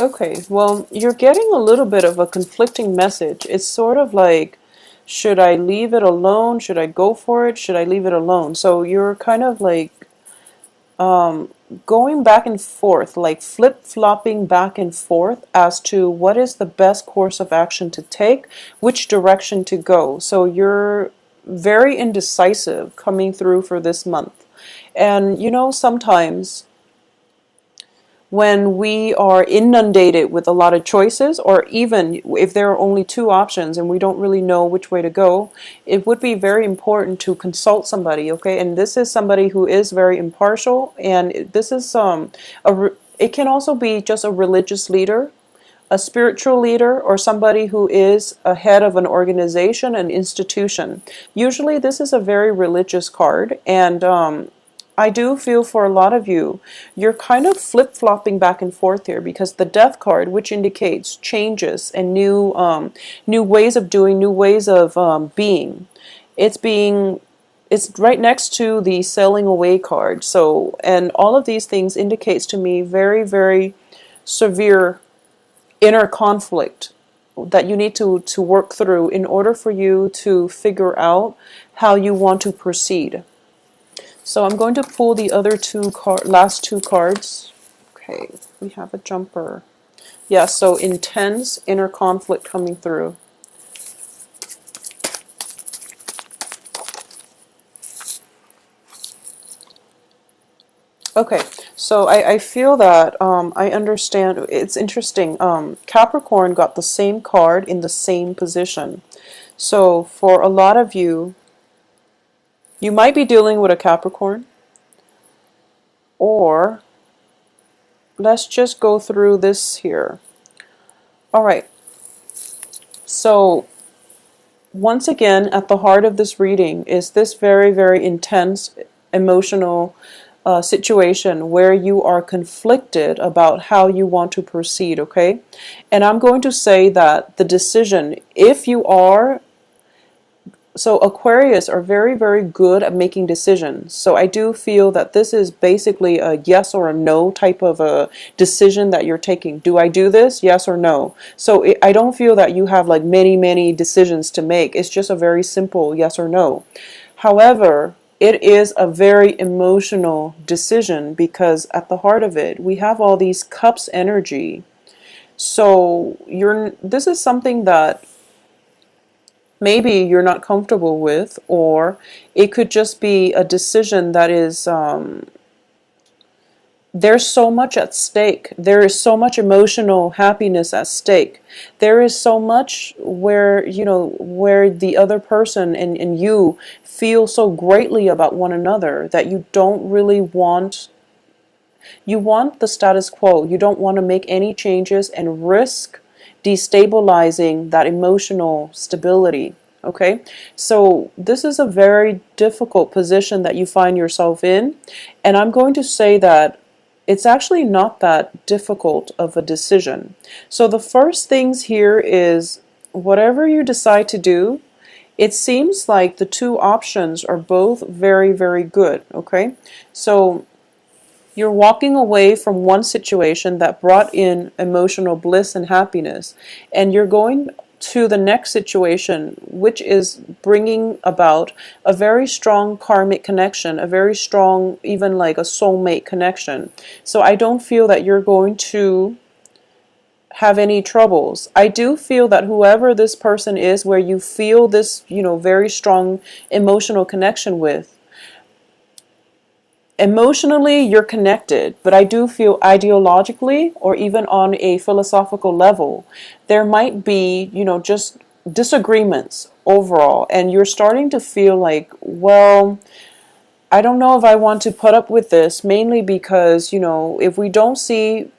Okay, well, you're getting a little bit of a conflicting message. It's sort of like, should I leave it alone? Should I go for it? Should I leave it alone? So you're kind of like going back and forth, like flip-flopping back and forth as to what is the best course of action to take, which direction to go. So you're very indecisive coming through for this month. And you know, sometimes when we are inundated with a lot of choices, or even if there are only two options and we don't really know which way to go, it would be very important to consult somebody, okay? And this is somebody who is very impartial, and this is it can also be just a religious leader, a spiritual leader, or somebody who is a head of an organization, an institution. Usually this is a very religious card, and I do feel for a lot of you, you're kind of flip-flopping back and forth here, because the Death card, which indicates changes and new ways of doing, new ways of being, it's right next to the sailing away card. So, and all of these things indicates to me very, very severe inner conflict that you need to work through in order for you to figure out how you want to proceed. So I'm going to pull the other last two cards. Okay, we have a jumper. Yeah, so intense inner conflict coming through. Okay, so I feel that I understand. It's interesting. Capricorn got the same card in the same position. So for a lot of you, you might be dealing with a Capricorn, or let's just go through this here. All right. So once again, at the heart of this reading is this very, very intense emotional situation where you are conflicted about how you want to proceed, okay? And I'm going to say that the decision, if you are so Aquarius are very, very good at making decisions. So I do feel that this is basically a yes or a no type of a decision that you're taking. Do I do this? Yes or no. So I don't feel that you have like many, many decisions to make. It's just a very simple yes or no. However, it is a very emotional decision, because at the heart of it, we have all these cups energy. So this is something that maybe you're not comfortable with, or it could just be a decision that is there's so much at stake. There is so much emotional happiness at stake. There is so much where, you know, where the other person and you feel so greatly about one another that you don't really want, you want the status quo. You don't want to make any changes and risk destabilizing that emotional stability. Okay, so this is a very difficult position that you find yourself in, and I'm going to say that it's actually not that difficult of a decision. So the first things here is, whatever you decide to do, it seems like the two options are both very, very good. Okay, so you're walking away from one situation that brought in emotional bliss and happiness, and you're going to the next situation, which is bringing about a very strong karmic connection, a very strong, even like a soulmate connection. So I don't feel that you're going to have any troubles. I do feel that whoever this person is, where you feel this, you know, very strong emotional connection with, emotionally you're connected, but I do feel ideologically, or even on a philosophical level, there might be, you know, just disagreements overall, and you're starting to feel like, well, I don't know if I want to put up with this, mainly because, you know, if we don't see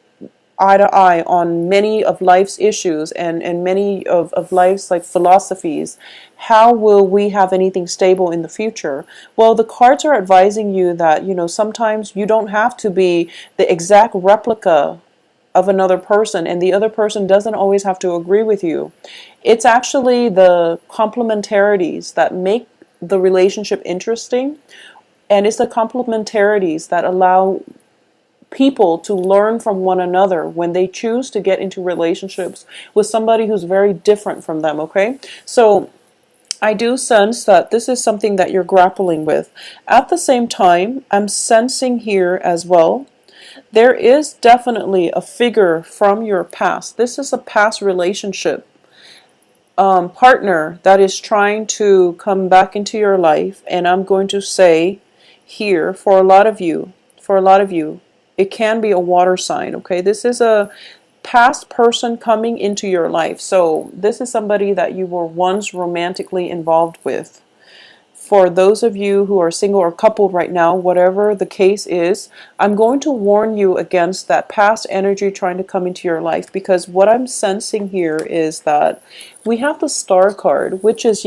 eye to eye on many of life's issues, and many of life's like philosophies, how will we have anything stable in the future? Well, the cards are advising you that, you know, sometimes you don't have to be the exact replica of another person, and the other person doesn't always have to agree with you. It's actually the complementarities that make the relationship interesting, and it's the complementarities that allow people to learn from one another when they choose to get into relationships with somebody who's very different from them, okay? So I do sense that this is something that you're grappling with. At the same time, I'm sensing here as well, there is definitely a figure from your past. This is a past relationship partner that is trying to come back into your life. And I'm going to say here, for a lot of you, it can be a water sign, okay? This is a past person coming into your life. So this is somebody that you were once romantically involved with. For those of you who are single or coupled right now, whatever the case is, I'm going to warn you against that past energy trying to come into your life, because what I'm sensing here is that we have the Star card, which is,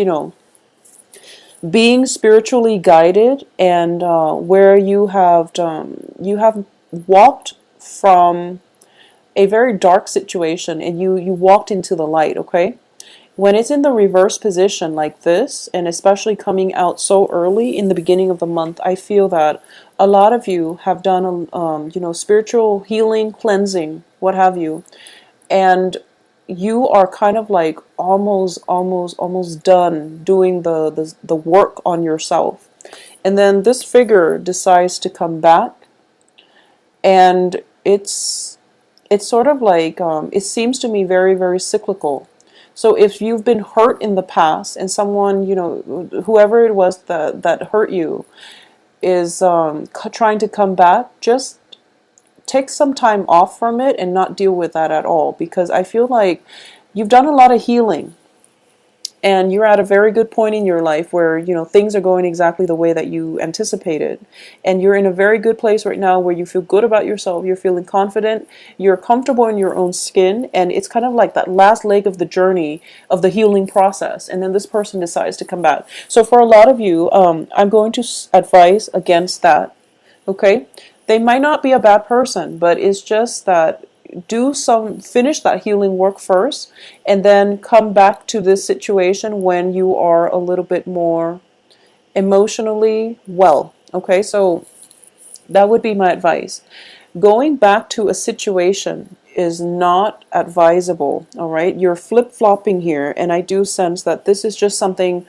being spiritually guided, and where you have walked from a very dark situation, and you walked into the light, okay? When it's in the reverse position like this, and especially coming out so early in the beginning of the month, I feel that a lot of you have done, spiritual healing, cleansing, what have you, and you are kind of like almost done doing the work on yourself. And then this figure decides to come back, and it's sort of like, it seems to me very, very cyclical. So if you've been hurt in the past, and someone, whoever it was that hurt you is trying to come back, just take some time off from it and not deal with that at all. Because I feel like you've done a lot of healing, and you're at a very good point in your life where, things are going exactly the way that you anticipated. And you're in a very good place right now where you feel good about yourself, you're feeling confident, you're comfortable in your own skin, and it's kind of like that last leg of the journey of the healing process. And then this person decides to come back. So for a lot of you, I'm going to advise against that, okay? They might not be a bad person, but it's just that finish that healing work first, and then come back to this situation when you are a little bit more emotionally well, okay? So that would be my advice. Going back to a situation is not advisable, all right? You're flip-flopping here, and I do sense that this is just something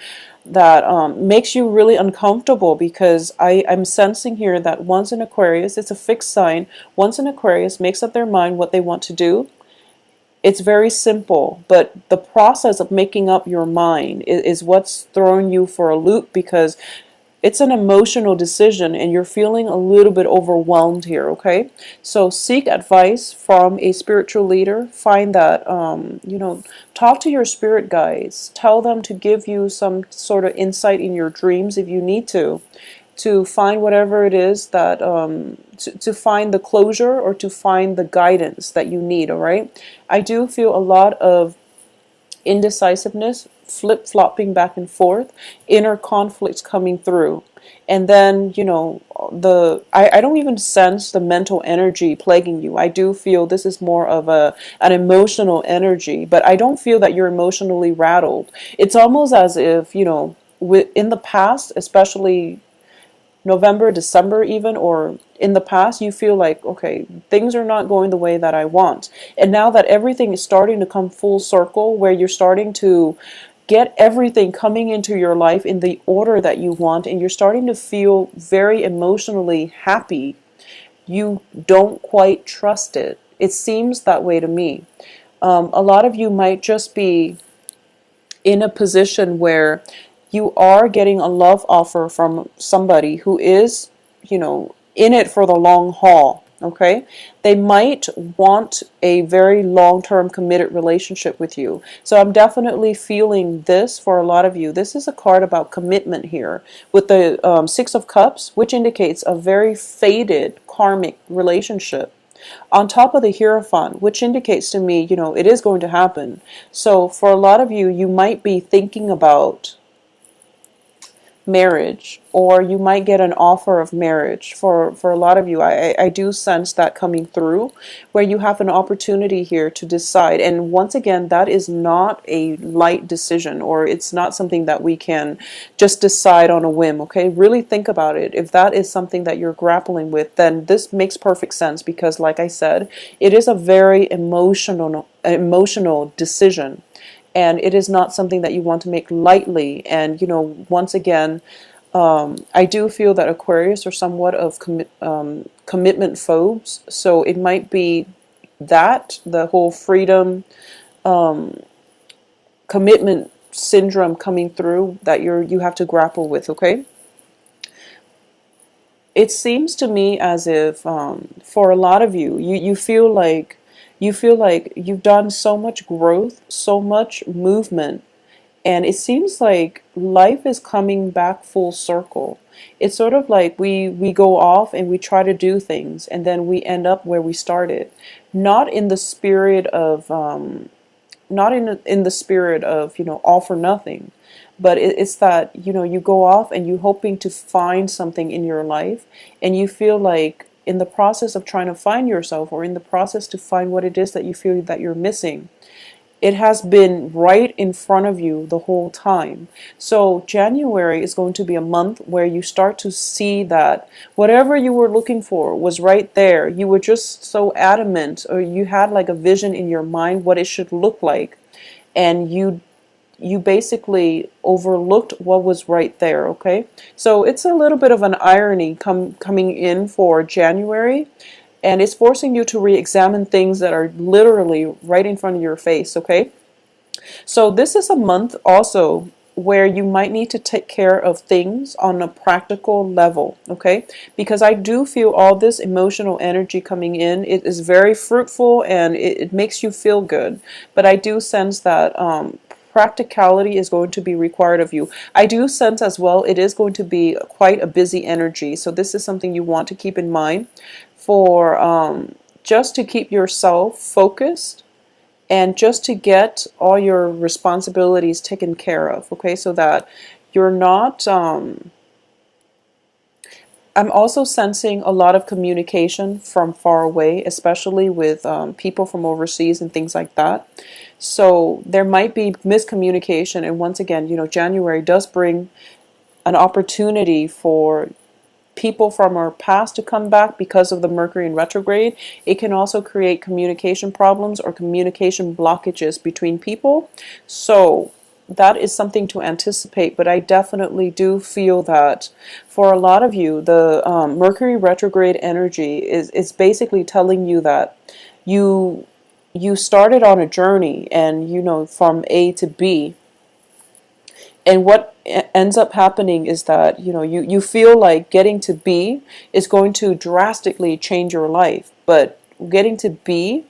that makes you really uncomfortable, because I'm sensing here that once an Aquarius, it's a fixed sign, once an Aquarius makes up their mind what they want to do, it's very simple, but the process of making up your mind is what's throwing you for a loop, because it's an emotional decision and you're feeling a little bit overwhelmed here, okay? So seek advice from a spiritual leader. Find that, talk to your spirit guides. Tell them to give you some sort of insight in your dreams if you need to find whatever it is that, to find the closure or to find the guidance that you need, all right? I do feel a lot of indecisiveness, flip-flopping back and forth, inner conflicts coming through. And then, I don't even sense the mental energy plaguing you. I do feel this is more of an emotional energy, but I don't feel that you're emotionally rattled. It's almost as if, in the past, especially November, December even, or in the past, you feel like, okay, things are not going the way that I want. And now that everything is starting to come full circle, where you're starting to get everything coming into your life in the order that you want, and you're starting to feel very emotionally happy, you don't quite trust it. It seems that way to me. A lot of you might just be in a position where you are getting a love offer from somebody who is, in it for the long haul, okay? They might want a very long-term committed relationship with you. So I'm definitely feeling this for a lot of you. This is a card about commitment here with the Six of Cups, which indicates a very faded karmic relationship. On top of the Hierophant, which indicates to me, it is going to happen. So for a lot of you, you might be thinking about marriage, or you might get an offer of marriage. For a lot of you, I do sense that coming through, where you have an opportunity here to decide. And once again, that is not a light decision, or it's not something that we can just decide on a whim. Okay, really think about it. If that is something that you're grappling with, then this makes perfect sense, because like I said, it is a very emotional decision, and it is not something that you want to make lightly. And once again, I do feel that Aquarius are somewhat of commitment phobes, so it might be that the whole freedom commitment syndrome coming through that you have to grapple with. Okay, it seems to me as if for a lot of you, you feel like you've done so much growth, so much movement, and it seems like life is coming back full circle. It's sort of like we go off and we try to do things, and then we end up where we started. Not in the spirit of all for nothing, but it's that you go off and you're hoping to find something in your life, and you feel like in the process of trying to find yourself, or in the process to find what it is that you feel that you're missing, it has been right in front of you the whole time. So January is going to be a month where you start to see that whatever you were looking for was right there. You were just so adamant, or you had like a vision in your mind what it should look like, and you basically overlooked what was right there. Okay, so it's a little bit of an irony coming in for January, and it's forcing you to re-examine things that are literally right in front of your face. Okay, so this is a month also where you might need to take care of things on a practical level. Okay, because I do feel all this emotional energy coming in, it is very fruitful, and it makes you feel good, but I do sense that practicality is going to be required of you. I do sense as well it is going to be quite a busy energy, so this is something you want to keep in mind for just to keep yourself focused, and just to get all your responsibilities taken care of. Okay, so that you're not I'm also sensing a lot of communication from far away, especially with people from overseas and things like that. So there might be miscommunication. And once again, January does bring an opportunity for people from our past to come back because of the Mercury in retrograde. It can also create communication problems or communication blockages between people. So that is something to anticipate, but I definitely do feel that for a lot of you, the Mercury retrograde energy is basically telling you that you started on a journey, and from A to B, and what ends up happening is that you feel like getting to B is going to drastically change your life, but getting to B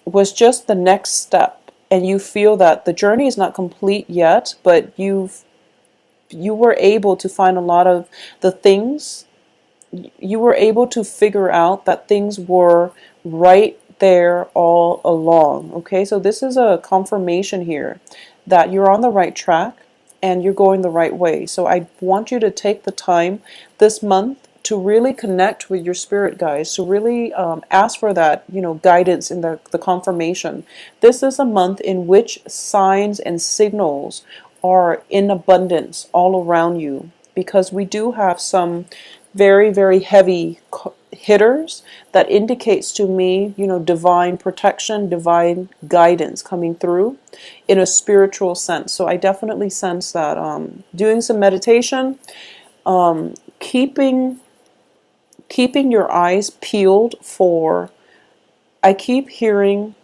was just the next step. And you feel that the journey is not complete yet, but you were able to find a lot of the things. You were able to figure out that things were right there all along. Okay, so this is a confirmation here that you're on the right track and you're going the right way. So I want you to take the time this month to really connect with your spirit guides, to really ask for that, guidance in the confirmation. This is a month in which signs and signals are in abundance all around you, because we do have some very, very heavy hitters that indicates to me, divine protection, divine guidance coming through in a spiritual sense. So I definitely sense that doing some meditation, keeping your eyes peeled for, I keep hearing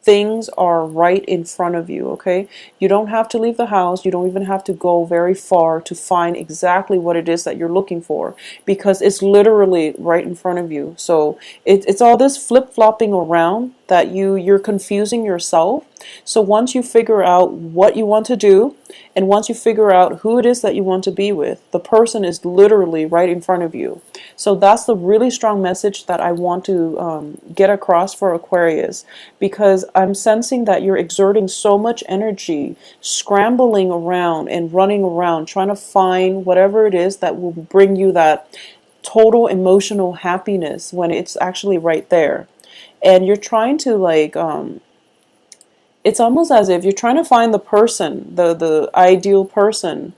things are right in front of you. Okay, you don't have to leave the house, you don't even have to go very far to find exactly what it is that you're looking for, because it's literally right in front of you. So it's all this flip-flopping around that you're confusing yourself. So once you figure out what you want to do, and once you figure out who it is that you want to be with, the person is literally right in front of you. So that's the really strong message that I want to get across for Aquarius, because I'm sensing that you're exerting so much energy, scrambling around and running around, trying to find whatever it is that will bring you that total emotional happiness when it's actually right there. And you're trying to like it's almost as if you're trying to find the person, the ideal person,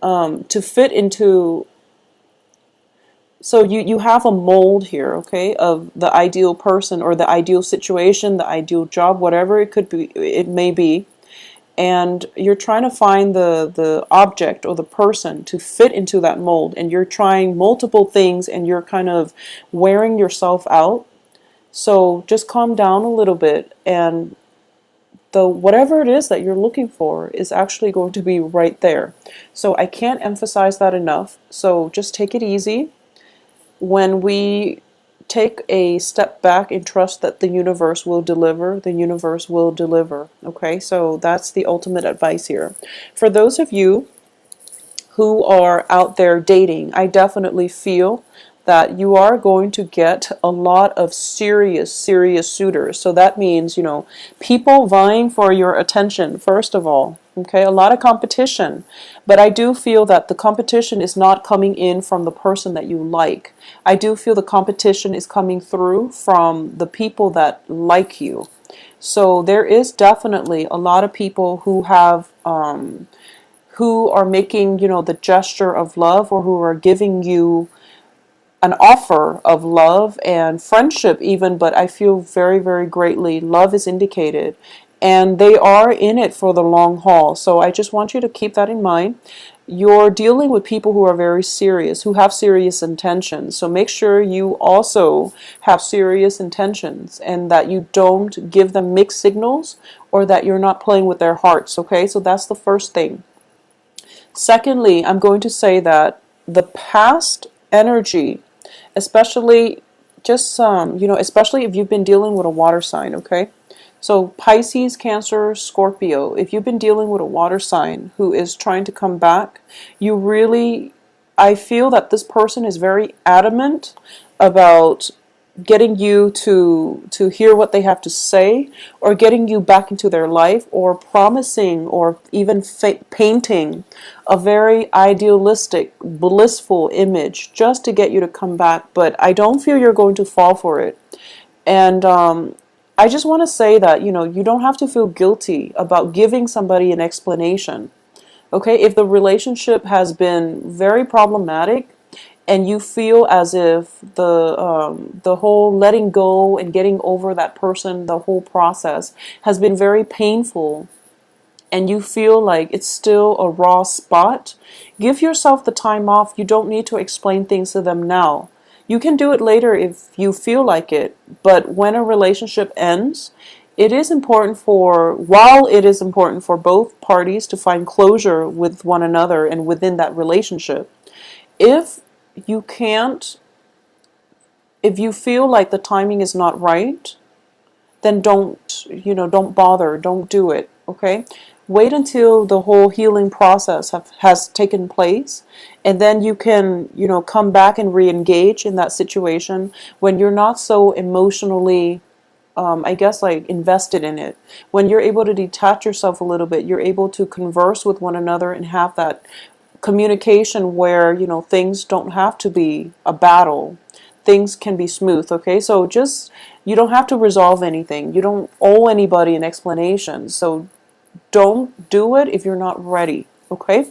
to fit into. So you have a mold here, okay, of the ideal person or the ideal situation, the ideal job, whatever it could be, it may be. And you're trying to find the object or the person to fit into that mold, and you're trying multiple things, and you're kind of wearing yourself out. So just calm down a little bit, and the whatever it is that you're looking for is actually going to be right there. So I can't emphasize that enough. So just take it easy. When we take a step back and trust that the universe will deliver, the universe will deliver. Okay, so that's the ultimate advice here. For those of you who are out there dating, I definitely feel that you are going to get a lot of serious suitors. So that means, people vying for your attention, first of all. Okay, a lot of competition. But I do feel that the competition is not coming in from the person that you like. I do feel the competition is coming through from the people that like you. So there is definitely a lot of people who have who are making, the gesture of love, or who are giving you an offer of love and friendship even, but I feel very, very greatly love is indicated, and they are in it for the long haul. So I just want you to keep that in mind. You're dealing with people who are very serious, who have serious intentions. So make sure you also have serious intentions, and that you don't give them mixed signals, or that you're not playing with their hearts. Okay, so that's the first thing. Secondly, I'm going to say that the past energy, especially especially if you've been dealing with a water sign, okay? So Pisces, Cancer, Scorpio, if you've been dealing with a water sign who is trying to come back, I feel that this person is very adamant about getting you to hear what they have to say, or getting you back into their life, or promising, or even painting a very idealistic, blissful image just to get you to come back. But I don't feel you're going to fall for it. And I just want to say that, you don't have to feel guilty about giving somebody an explanation. Okay, if the relationship has been very problematic, and you feel as if the whole letting go and getting over that person, the whole process has been very painful, and you feel like it's still a raw spot, give yourself the time off. You don't need to explain things to them now. You can do it later if you feel like it, but when a relationship ends, while it is important for both parties to find closure with one another and within that relationship, if you can't, if you feel like the timing is not right, then don't bother, don't do it, okay? Wait until the whole healing process has taken place, and then you can, come back and re-engage in that situation when you're not so emotionally, I guess, like invested in it. When you're able to detach yourself a little bit, you're able to converse with one another and have that communication where, things don't have to be a battle. Things can be smooth, okay? So you don't have to resolve anything. You don't owe anybody an explanation. So don't do it if you're not ready, okay?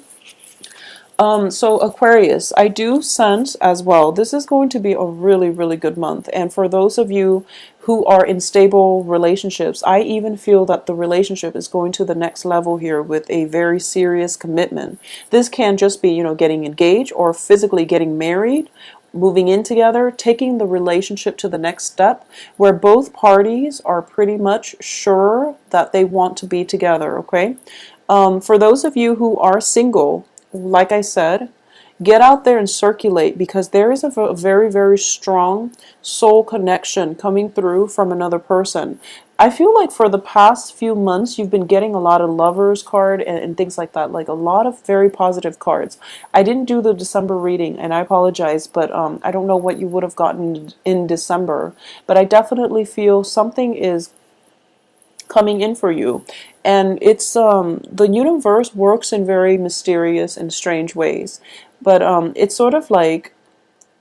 So Aquarius, I do sense as well, this is going to be a really, really good month. And for those of you who are in stable relationships, I even feel that the relationship is going to the next level here with a very serious commitment. This can just be, getting engaged, or physically getting married, moving in together, taking the relationship to the next step, where both parties are pretty much sure that they want to be together, okay? For those of you who are single, like I said, Get out there and circulate, because there is a very, very strong soul connection coming through from another person. I feel like for the past few months, you've been getting a lot of lovers card and things like that, like a lot of very positive cards. I didn't do the December reading, and I apologize, but I don't know what you would have gotten in December, but I definitely feel something is coming in for you. And it's the universe works in very mysterious and strange ways, but it's sort of like,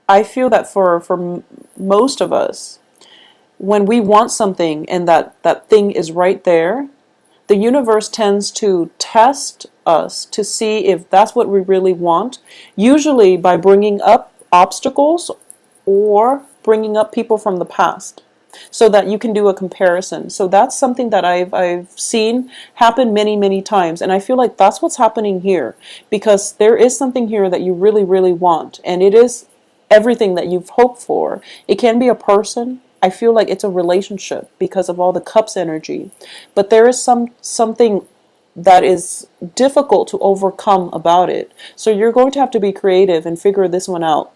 I feel that for most of us, when we want something and that thing is right there, the universe tends to test us to see if that's what we really want, usually by bringing up obstacles or bringing up people from the past, so that you can do a comparison. So that's something that I've seen happen many, many times, and I feel like that's what's happening here, because there is something here that you really, really want, and it is everything that you've hoped for. It can be a person. I feel like it's a relationship because of all the cups energy, but there is something that is difficult to overcome about it. So you're going to have to be creative and figure this one out.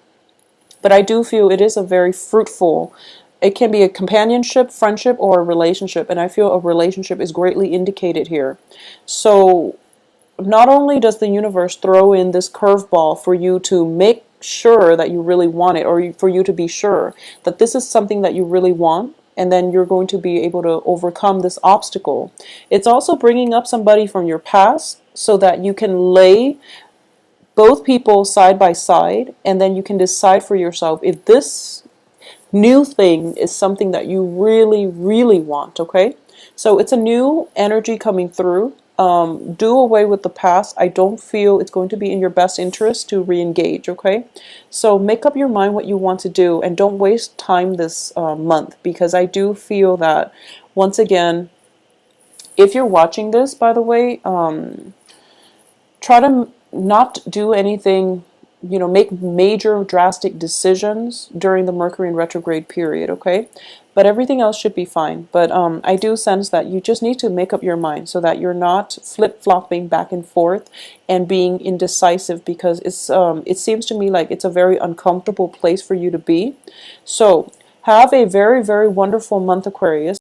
But I do feel it is a very fruitful, it can be a companionship, friendship, or a relationship. And I feel a relationship is greatly indicated here. So not only does the universe throw in this curveball for you to make sure that you really want it, or for you to be sure that this is something that you really want, and then you're going to be able to overcome this obstacle. It's also bringing up somebody from your past so that you can lay both people side by side, and then you can decide for yourself if this new thing is something that you really, really want, okay? So it's a new energy coming through. Do away with the past. I don't feel it's going to be in your best interest to re-engage, okay? So make up your mind what you want to do, and don't waste time this month, because I do feel that, once again, if you're watching this, by the way, try to not do anything, make major drastic decisions during the Mercury in retrograde period, okay? But everything else should be fine. But I do sense that you just need to make up your mind so that you're not flip-flopping back and forth and being indecisive, because it seems to me like it's a very uncomfortable place for you to be. So have a very, very wonderful month, Aquarius.